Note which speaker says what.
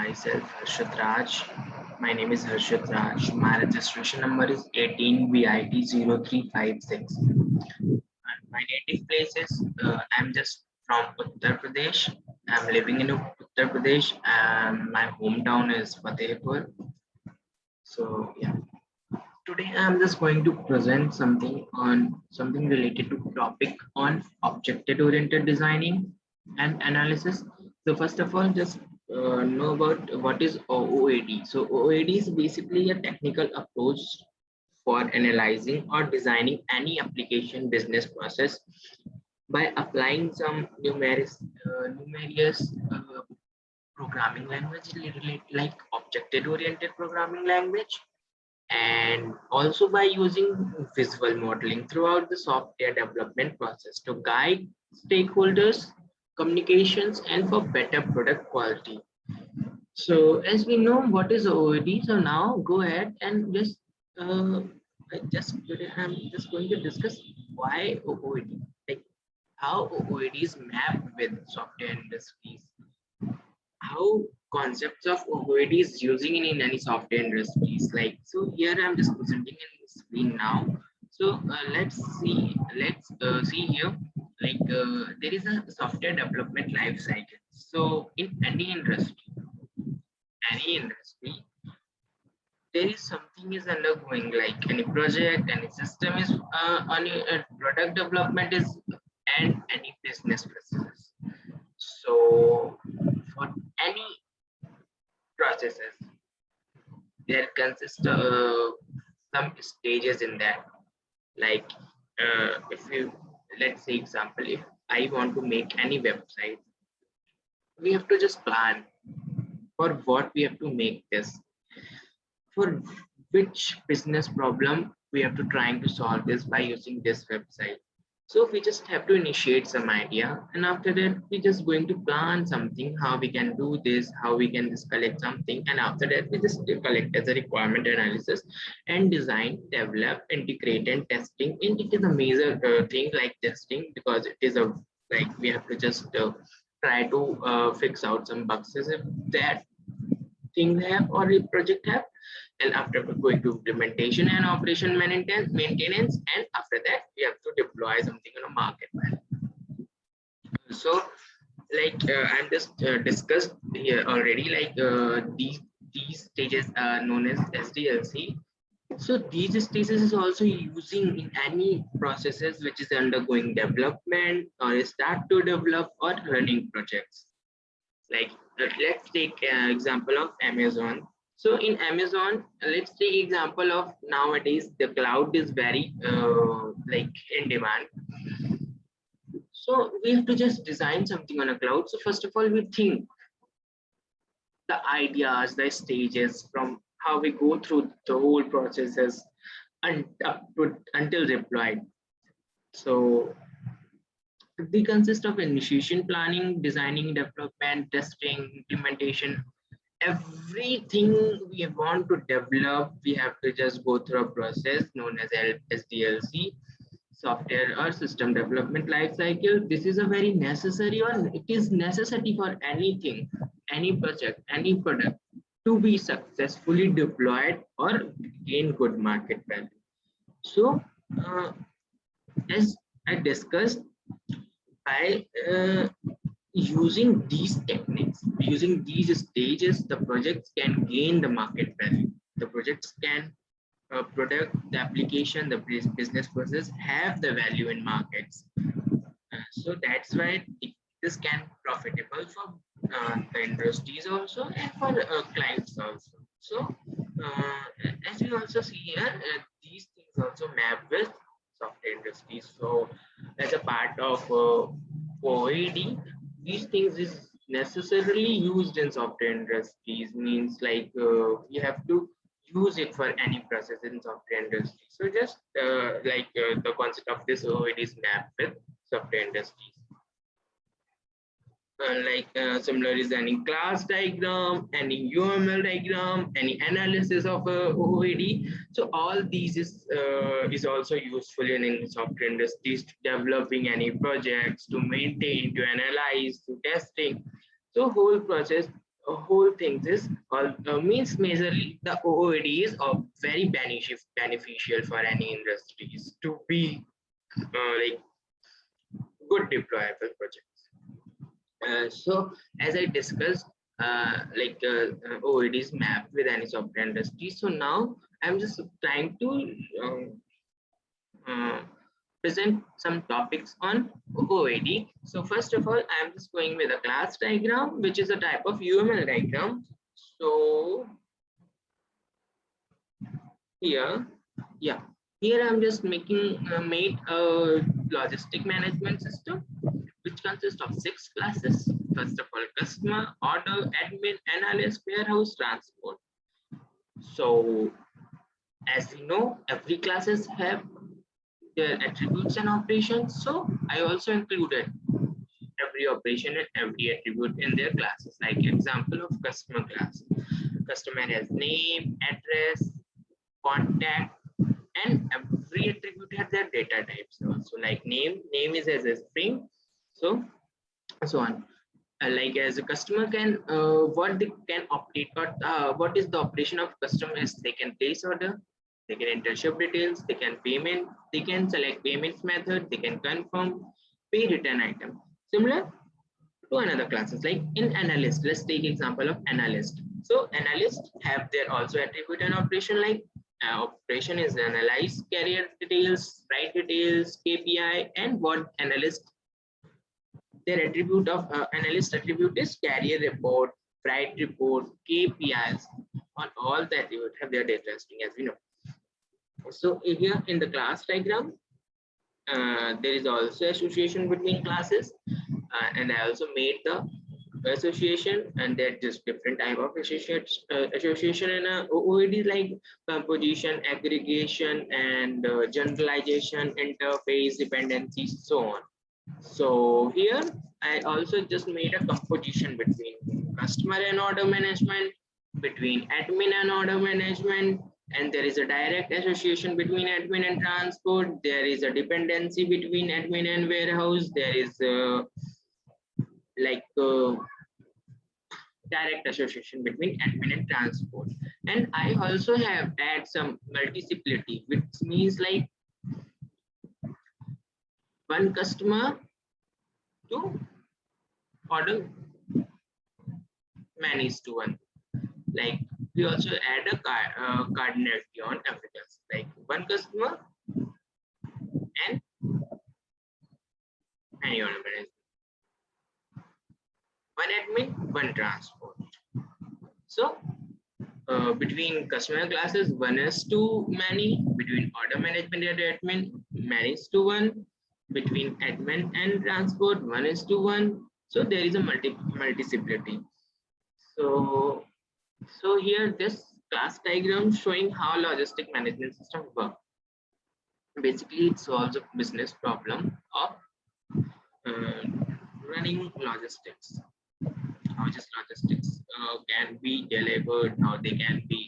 Speaker 1: myself, Harshit Raj. My name is Harshit Raj. My registration number is 18VIT0356. And my native place is, I'm just from Uttar Pradesh. I'm living in Uttar Pradesh and my hometown is Fatehpur. So, yeah. Today I'm just going to present something related to topic on object-oriented designing and analysis. So first of all, just know about what is OOAD. So OOAD is basically a technical approach for analyzing or designing any application business process by applying some numerous programming language like object-oriented programming language, and also by using visual modeling throughout the software development process to guide stakeholders communications and for better product quality. So as we know what is OOD, so now go ahead and uh, today I'm just going to discuss why OOD, like how OOD is mapped with software industries, how concepts of OOD is using in any software industries. Like, so here I'm just presenting in the screen now. So let's see here, like there is a software development life cycle. So in any industry, there is something is undergoing, like any project, any system is any product development is, and any business processes. So for any processes, there consists some stages in that. Like if you, let's say example, if I want to make any website, we have to just plan for what we have to make this, for which business problem we have to trying to solve this by using this website. So we just have to initiate some idea, and after that we just going to plan something, how we can do this, how we can just collect something, and after that we just collect as a requirement analysis and design, develop, integrate, and testing. And it is a major thing like testing, because it is a, like we have to just try to fix out some bugs if that thing have or a project have, and after going to implementation and operation maintenance, and after that we have to deploy something on a market. So like I'm just discussed here already, like these stages are known as SDLC. So these stages is also using in any processes which is undergoing development or start to develop or running projects. Like let's take example of Amazon. So in Amazon, let's take example of nowadays the cloud is very like in demand. So we have to just design something on a cloud. So first of all, we think the ideas, the stages, from how we go through the whole processes and until deployed. So they consist of initiation, planning, designing, development, testing, implementation. Everything we want to develop, we have to just go through a process known as SDLC, software or system development life cycle. This is a very necessary, or it is necessity for anything, any project, any product to be successfully deployed or gain good market value. So as I discussed, by using these techniques, using these stages, the projects can gain the market value. The projects can product, the application, the business process have the value in markets. So that's why this can profitable for the industries also and for clients also. So as we also see here, these things also map with software industries. So as a part of OAD, these things is necessarily used in software industries, means like you have to use it for any process in software industry. So just the concept of this OOAD is mapped with software industries. Similar is any class diagram, any UML diagram, any analysis of OOAD. So all these is also useful in software industries, to developing any projects, to maintain, to analyze, to testing. So whole process whole thing is means majorly the OOAD is very beneficial for any industries to be like good deployable projects. So as I discussed, OOAD is mapped with any software industry. So now I'm just trying to uh, present some topics on OOAD. So first of all, I'm just going with a class diagram, which is a type of UML diagram. So here, yeah, here I'm just making made a logistic management system, which consists of 6 classes. First of all, customer, order, admin, analyst, warehouse, transport. So as we know, every classes have their attributes and operations. So I also included every operation and every attribute in their classes. Like example of customer class. Customer has name, address, contact, and every attribute has their data types. Also, like name is as a string. So on. Like as a customer can what they can update, but what is the operation of customer is they can place order, they can enter ship details, they can payment, they can select payments method, they can confirm, pay return item. Similar to another classes like in analyst, let's take example of analyst. So analysts have their also attribute and operation, like operation is analyze carrier details, write details, KPI, and what analyst their attribute of analyst attribute is carrier report, freight report, KPIs. On all the attributes have their data string, as we know. So here in the class diagram, there is also association between classes, and I also made the association, and there just different type of association in a OOAD, like composition, aggregation, and generalization, interface, dependencies, so on. So here I also just made a composition between customer and order management, between admin and order management, and there is a direct association between admin and transport. There is a dependency between admin and warehouse. There is direct association between admin and transport. And I also have add some multiplicity, which means like one customer to order managed to one. Like we also add a cardinality on every customer, like one customer and any order management, one admin, one transport. So between customer classes, one is to many, between order management and admin, many is to one, between admin and transport, one is to one. So there is a multiplicity. So here this class diagram showing how logistic management system work. Basically, it solves a business problem of running logistics. How just logistics can be delivered, how they can be